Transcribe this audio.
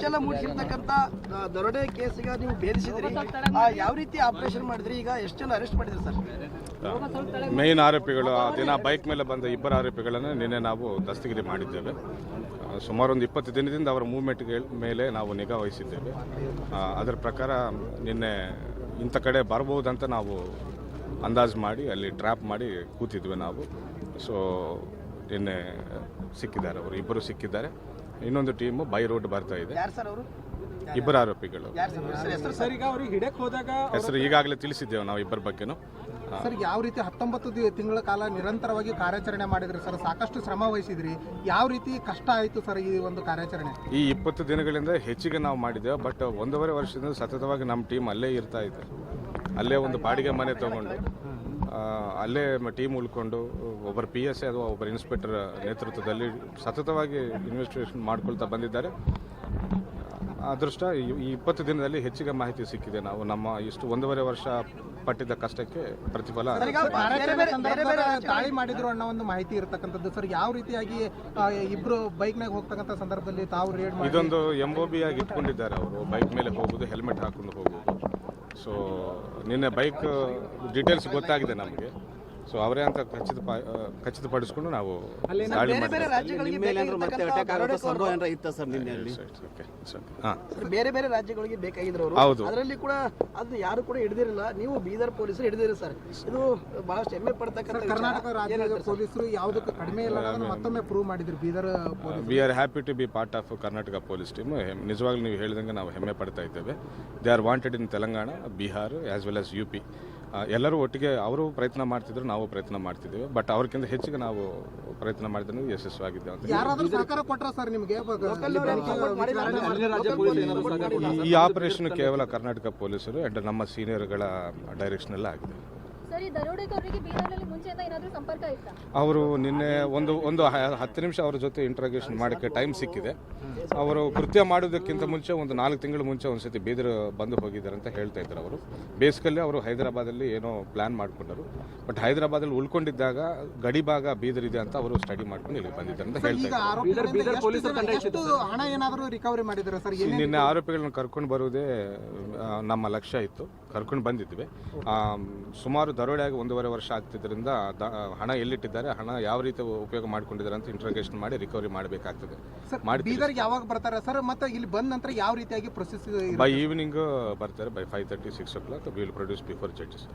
ಸಂಚಲನ ಮೂಡಿಸಿರ್ತಕ್ಕಂಥ ದರೋಡೆ ಕೇಸಿಗ ನೀವು ಭೇದಿಸಿದ್ರಿ, ಯಾವ ರೀತಿ ಆಪರೇಷನ್ ಮಾಡಿದ್ರಿ? ಈಗ ಎಷ್ಟು ಜನ ಅರೆಸ್ಟ್ ಮಾಡಿದ್ರಿ ಸರ್? ಮೇನ್ ಆರೋಪಿಗಳು ಆ ದಿನ ಬೈಕ್ ಮೇಲೆ ಬಂದ ಇಬ್ಬರು ಆರೋಪಿಗಳನ್ನು ನಿನ್ನೆ ನಾವು ದಸ್ತಗಿರಿ ಮಾಡಿದ್ದೇವೆ. ಸುಮಾರು ಒಂದು 20 ದಿನದಿಂದ ಅವರ ಮೂವ್ಮೆಂಟ್ ಮೇಲೆ ನಾವು ನಿಗಾ ವಹಿಸಿದ್ದೇವೆ. ಅದರ ಪ್ರಕಾರ ನಿನ್ನೆ ಇಂಥ ಕಡೆ ಬರ್ಬೋದಂತ ನಾವು ಅಂದಾಜು ಮಾಡಿ ಅಲ್ಲಿ ಟ್ರ್ಯಾಪ್ ಮಾಡಿ ಕೂತಿದ್ವಿ ನಾವು. ಸೊ ನಿನ್ನೆ ಸಿಕ್ಕಿದ್ದಾರೆ, ಅವರು ಇಬ್ಬರು ಸಿಕ್ಕಿದ್ದಾರೆ. ಇನ್ನೊಂದು ಟೀಮು ಬೈ ರೋಡ್ ಬರ್ತಾ ಇದೆ. ಇಬ್ಬರು ಆರೋಪಿಗಳು ಹೆಸರು ಈಗಾಗಲೇ ತಿಳಿಸಿದ್ದೇವೆ ನಾವು ಇಬ್ಬರ ಬಗ್ಗೆನೂ. ಸರ್, ಯಾವ ರೀತಿ 19 ತಿಂಗಳ ಕಾಲ ನಿರಂತರವಾಗಿ ಕಾರ್ಯಾಚರಣೆ ಮಾಡಿದ್ರಿ ಸರ್? ಸಾಕಷ್ಟು ಶ್ರಮ ವಹಿಸಿದ್ರಿ. ಯಾವ ರೀತಿ ಕಷ್ಟ ಆಯಿತು ಸರ್ ಈ ಒಂದು ಕಾರ್ಯಾಚರಣೆ? ಈ 20 ದಿನಗಳಿಂದ ಹೆಚ್ಚಿಗೆ ನಾವು ಮಾಡಿದ್ದೇವೆ. ಬಟ್ 1.5 ವರ್ಷದಿಂದ ಸತತವಾಗಿ ನಮ್ಮ ಟೀಮ್ ಅಲ್ಲೇ ಇರ್ತಾ ಇದೆ. ಅಲ್ಲೇ ಒಂದು ಬಾಡಿಗೆ ಮನೆ ತಗೊಂಡು ಅಲ್ಲೇ ಟೀಮ್ ಉಳ್ಕೊಂಡು ಒಬ್ಬರು PSI ಅಥವಾ ಒಬ್ಬರು ಇನ್ಸ್ಪೆಕ್ಟರ್ ನೇತೃತ್ವದಲ್ಲಿ ಸತತವಾಗಿ ಇನ್ವೆಸ್ಟಿಗೇಷನ್ ಮಾಡ್ಕೊಳ್ತಾ ಬಂದಿದ್ದಾರೆ. ಅದೃಷ್ಟ ಈ 20 ದಿನದಲ್ಲಿ ಹೆಚ್ಚಿಗೆ ಮಾಹಿತಿ ಸಿಕ್ಕಿದೆ. ನಾವು ನಮ್ಮ ಇಷ್ಟು 1.5 ವರ್ಷ ಪಟ್ಟಿದ್ದ ಕಷ್ಟಕ್ಕೆ ಪ್ರತಿಫಲ. ದಾಳಿ ಮಾಡಿದ್ರು ಅನ್ನೋ ಒಂದು ಮಾಹಿತಿ ಇರತಕ್ಕಂಥದ್ದು ಸರ್. ಯಾವ ರೀತಿಯಾಗಿ ಇಬ್ರು ಬೈಕ್ನಾಗ ಹೋಗ್ತಕ್ಕಂಥ ಸಂದರ್ಭದಲ್ಲಿ ತಾವು ರೇಡ್ ಮಾಡಿ ಇದೊಂದು MOB ಆಗಿ ಇಟ್ಕೊಂಡಿದ್ದಾರೆ. ಅವರು ಬೈಕ್ ಮೇಲೆ ಹೋಗೋದು, ಹೆಲ್ಮೆಟ್ ಹಾಕೊಂಡು ಹೋಗೋದು. ಸೊ ನಿನ್ನೆ ಬೈಕ್ ಡೀಟೇಲ್ಸ್ ಗೊತ್ತಾಗಿದೆ ನಮಗೆ. ಸೊ ಅವರೇ ಅಂತ ಖಚಿತಪಡಿಸ್ಕೊಂಡು ನಾವು ದಾಳಿ ಬೇರೆ ಬೇರೆ ರಾಜ್ಯಗಳಿಗೆ ಬೇಕಾಗಿದ್ರು ಅವರು. ಹೌದು, ಅದರಲ್ಲಿ ಕೂಡ ಅದು ಯಾರು ಕೂಡ ಹಿಡಿದಿರಲಿಲ್ಲ. ನೀವು ಬೀದರ್ ಪೊಲೀಸರು ಹಿಡಿದಿರಿ ಸರ್. ಇದು ಬಹಳಷ್ಟು ಹೆಮ್ಮೆ ಪಡ್ತಕ್ಕಂಥ ಕರ್ನಾಟಕ ರಾಜ್ಯದ ಪೊಲೀಸರು ಯಾವುದಕ್ಕೆ ಕಡಿಮೆ ಇಲ್ಲ ಅನ್ನೋದನ್ನ ಮತ್ತೊಮ್ಮೆ ಪ್ರೂವ್ ಮಾಡಿದ್ರು Bidar police. We are happy to be part of Karnataka police team. ನಿಜವಾಗ್ಲೂ ನೀವು ಹೇಳಿದಂಗೆ ನಾವು ಹೆಮ್ಮೆ ಪಡ್ತಾ ಇದ್ದೇವೆ. They are wanted in Telangana, Bihar as well as UP. ಎಲ್ಲರೂ ಒಟ್ಟಿಗೆ ಅವರು ಪ್ರಯತ್ನ ಮಾಡ್ತಿದ್ರು, ನಾವು ಪ್ರಯತ್ನ ಮಾಡ್ತಿದ್ದೇವೆ. ಬಟ್ ಅವ್ರಿಗಿಂತ ಹೆಚ್ಚಿಗೆ ನಾವು ಪ್ರಯತ್ನ ಮಾಡಿದ್ರೆ ಯಶಸ್ವಿಯಾಗಿದ್ದೇವೆ ಅಂತ. ಯಾರಾದ್ರೂ ಸಹಕಾರ ಕೊಟ್ಟರ ಸರ್ ನಿಮಗೆ? ಈ ಆಪರೇಷನ್ ಕೇವಲ ಕರ್ನಾಟಕ ಪೊಲೀಸರು ಅಂಡ್ ನಮ್ಮ ಸೀನಿಯರ್ಗಳ ಡೈರೆಕ್ಷನ್ ಎಲ್ಲ ಆಗಿದೆ. ಅವರು ನಿನ್ನೆ ಒಂದು 10 ನಿಮಿಷ ಅವ್ರ ಜೊತೆ ಇಂಟ್ರಾಗೇಷನ್ ಮಾಡೋಕ್ಕೆ ಟೈಮ್ ಸಿಕ್ಕಿದೆ. ಅವರು ಕೃತ್ಯ ಮಾಡೋದಕ್ಕಿಂತ ಮುಂಚೆ ಒಂದು 4 ತಿಂಗಳ ಮುಂಚೆ ಒಂದ್ಸತಿ ಬೀದರ್ ಬಂದು ಹೋಗಿದ್ದಾರೆ ಅಂತ ಹೇಳ್ತಾ ಇದ್ದಾರೆ. ಅವರು ಬೇಸಿಕಲ್ಲಿ ಅವರು ಹೈದರಾಬಾದಲ್ಲಿ ಏನೋ ಪ್ಲಾನ್ ಮಾಡ್ಕೊಂಡರು. ಬಟ್ ಹೈದರಾಬಾದಲ್ಲಿ ಉಳ್ಕೊಂಡಿದ್ದಾಗ ಗಡಿ ಭಾಗ ಬೀದರ್ ಇದೆ ಅಂತ ಅವರು ಸ್ಟಡಿ ಮಾಡ್ಕೊಂಡು ಇಲ್ಲಿ ಬಂದಿದ್ದಾರೆ ಅಂತ ಹೇಳ್ತಾ ಇದ್ದಾರೆ. ಹಣ ಏನಾದರೂ ರಿಕವರಿ ಮಾಡಿದ್ದಾರೆ ಸರ್? ನಿನ್ನೆ ಆರೋಪಿಗಳನ್ನ ಕರ್ಕೊಂಡು ಬರುವುದೇ ನಮ್ಮ ಲಕ್ಷ್ಯ ಇತ್ತು. ಕರ್ಕೊಂಡು ಬಂದಿದ್ವಿ. ಸುಮಾರು ದರೋಡೆಯಾಗಿ 1.5 ವರ್ಷ ಆಗ್ತಿದ್ದರಿಂದ ಹಣ ಎಲ್ಲಿಟ್ಟಿದ್ದಾರೆ, ಹಣ ಯಾವ ರೀತಿ ಉಪಯೋಗ ಮಾಡ್ಕೊಂಡಿದ್ದಾರೆ ಅಂತ ಇಂಟ್ರೋಗೇಷನ್ ಮಾಡಿ ರಿಕವರಿ ಮಾಡಬೇಕಾಗ್ತದೆ. ಬೀದರ್ಗೆ ಯಾವಾಗ ಬರ್ತಾರೆ ಸರ್? ಮತ್ತೆ ಇಲ್ಲಿ ಬಂದ ನಂತರ ಯಾವ ರೀತಿಯಾಗಿ ಪ್ರೊಸೆಸ್? ಬೈ ಈವ್ನಿಂಗ್ ಬರ್ತಾರೆ. By 5:30, 6 o'clock will produce before judges.